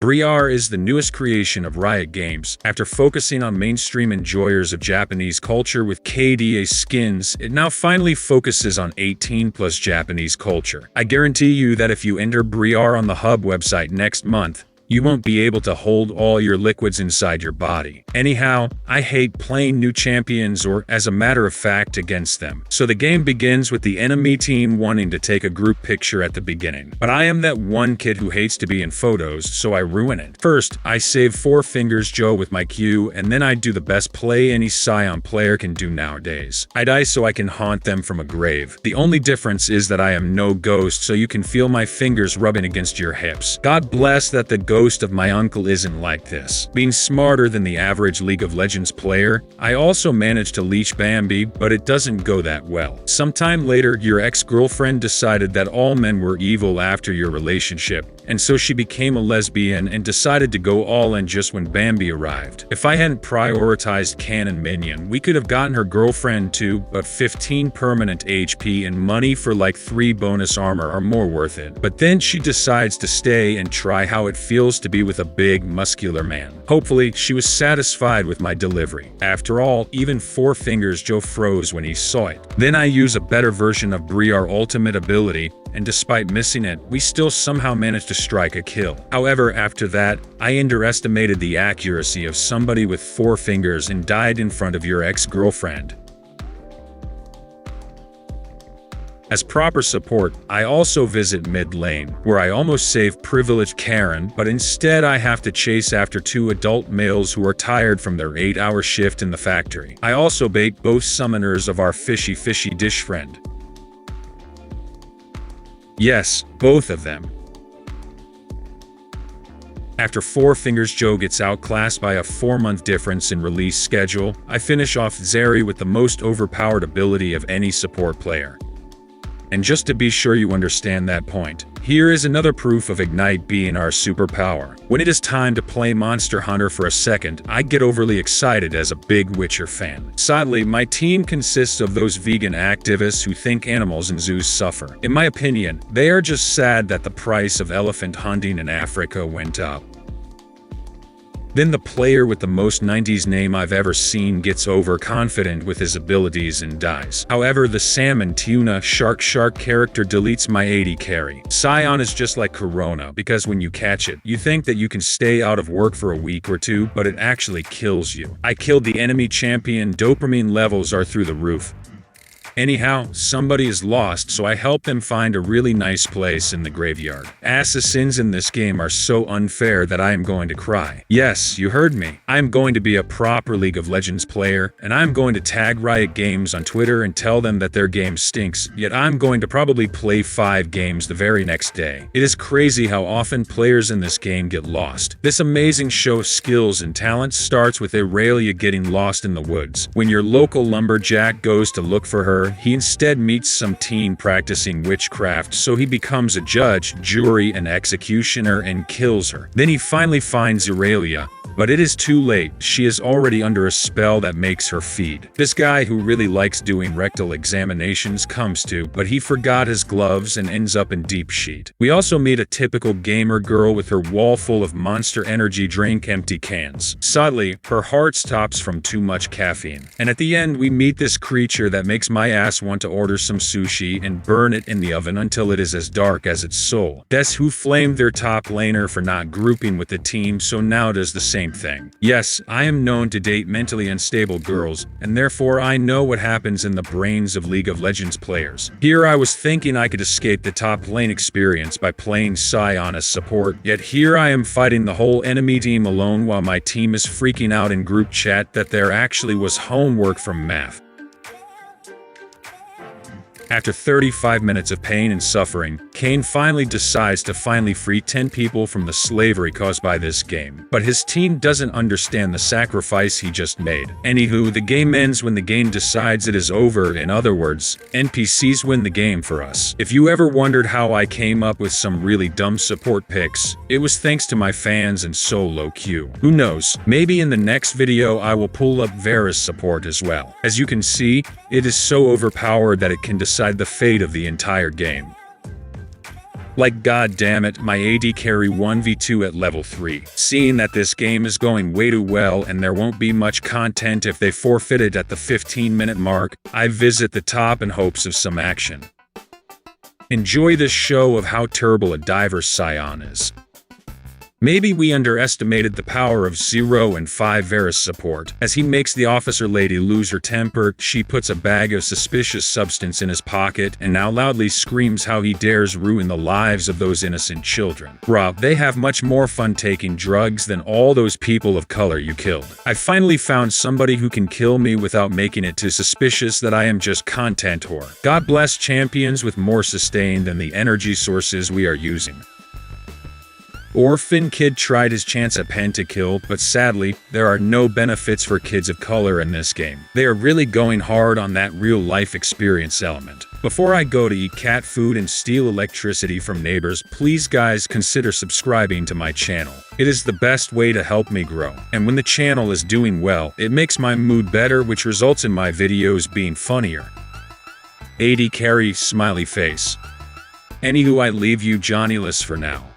Briar is the newest creation of Riot Games. After focusing on mainstream enjoyers of Japanese culture with KDA skins, it now finally focuses on 18+ Japanese culture. I guarantee you that if you enter Briar on the Hub website next month, you won't be able to hold all your liquids inside your body. Anyhow, I hate playing new champions or, as a matter of fact, against them. So the game begins with the enemy team wanting to take a group picture at the beginning. But I am that one kid who hates to be in photos, so I ruin it. First, I save Four Fingers Joe with my Q, and then I do the best play any Sion player can do nowadays. I die so I can haunt them from a grave. The only difference is that I am no ghost, so you can feel my fingers rubbing against your hips. God bless that the ghost of my uncle isn't like this. Being smarter than the average League of Legends player, I also managed to leash Bambi, but it doesn't go that well. Sometime later, your ex-girlfriend decided that all men were evil after your relationship, and so she became a lesbian and decided to go all in just when Bambi arrived. If I hadn't prioritized Cannon Minion, we could have gotten her girlfriend too, but 15 permanent HP and money for like 3 bonus armor are more worth it. But then she decides to stay and try how it feels to be with a big, muscular man. Hopefully, she was satisfied with my delivery. After all, even Four Fingers Joe froze when he saw it. Then I use a better version of Briar ultimate ability, and despite missing it, we still somehow managed to strike a kill. However, after that, I underestimated the accuracy of somebody with 4 fingers and died in front of your ex-girlfriend. As proper support, I also visit mid lane, where I almost save privileged Karen, but instead I have to chase after 2 adult males who are tired from their 8-hour shift in the factory. I also bait both summoners of our fishy dish friend. Yes, both of them. After Four Fingers Joe gets outclassed by a 4-month difference in release schedule, I finish off Zeri with the most overpowered ability of any support player. And just to be sure you understand that point, here is another proof of Ignite being our superpower. When it is time to play Monster Hunter for a second, I get overly excited as a big Witcher fan. Sadly, my team consists of those vegan activists who think animals in zoos suffer. In my opinion, they are just sad that the price of elephant hunting in Africa went up. Then the player with the most 90s name I've ever seen gets overconfident with his abilities and dies. However, the salmon tuna shark character deletes my 80 carry. Sion is just like Corona, because when you catch it, you think that you can stay out of work for a week or two, but it actually kills you. I killed the enemy champion, dopamine levels are through the roof. Anyhow, somebody is lost, so I help them find a really nice place in the graveyard. Assassins in this game are so unfair that I am going to cry. Yes, you heard me. I am going to be a proper League of Legends player, and I'm going to tag Riot Games on Twitter and tell them that their game stinks, yet I'm going to probably play 5 games the very next day. It is crazy how often players in this game get lost. This amazing show of skills and talents starts with Erykah getting lost in the woods. When your local lumberjack goes to look for her, he instead meets some teen practicing witchcraft, so he becomes a judge, jury, and executioner and kills her. Then he finally finds Erykah, but it is too late. She is already under a spell that makes her feed. This guy who really likes doing rectal examinations comes to, but he forgot his gloves and ends up in deep sheet. We also meet a typical gamer girl with her wall full of Monster Energy drink empty cans. Sadly, her heart stops from too much caffeine. And at the end, we meet this creature that makes my ass want to order some sushi and burn it in the oven until it is as dark as its soul. That's who flamed their top laner for not grouping with the team, so now does the same thing. Yes, I am known to date mentally unstable girls, and therefore I know what happens in the brains of League of Legends players. Here I was thinking I could escape the top lane experience by playing Sion as support, yet here I am fighting the whole enemy team alone while my team is freaking out in group chat that there actually was homework from math. After 35 minutes of pain and suffering, Kane finally decides to free 10 people from the slavery caused by this game. But his team doesn't understand the sacrifice he just made. Anywho, the game ends when the game decides it is over. In other words, NPCs win the game for us. If you ever wondered how I came up with some really dumb support picks, it was thanks to my fans and solo queue. Who knows, maybe in the next video I will pull up Vera's support as well. As you can see, it is so overpowered that it can decide the fate of the entire game. Like god damn it, my AD carry 1v2 at level 3. Seeing that this game is going way too well and there won't be much content if they forfeit it at the 15-minute mark, I visit the top in hopes of some action. Enjoy this show of how terrible a diver Sion is. Maybe we underestimated the power of 0 and 5 Varus support. As he makes the officer lady lose her temper, she puts a bag of suspicious substance in his pocket and now loudly screams how he dares ruin the lives of those innocent children. Bruh, they have much more fun taking drugs than all those people of color you killed. I finally found somebody who can kill me without making it too suspicious that I am just content whore. God bless champions with more sustain than the energy sources we are using. Orphan kid tried his chance at pentakill, but sadly, there are no benefits for kids of color in this game. They are really going hard on that real-life experience element. Before I go to eat cat food and steal electricity from neighbors, please guys consider subscribing to my channel. It is the best way to help me grow. And when the channel is doing well, it makes my mood better, which results in my videos being funnier. AD carry smiley face. Anywho, I leave you Johnnyless for now.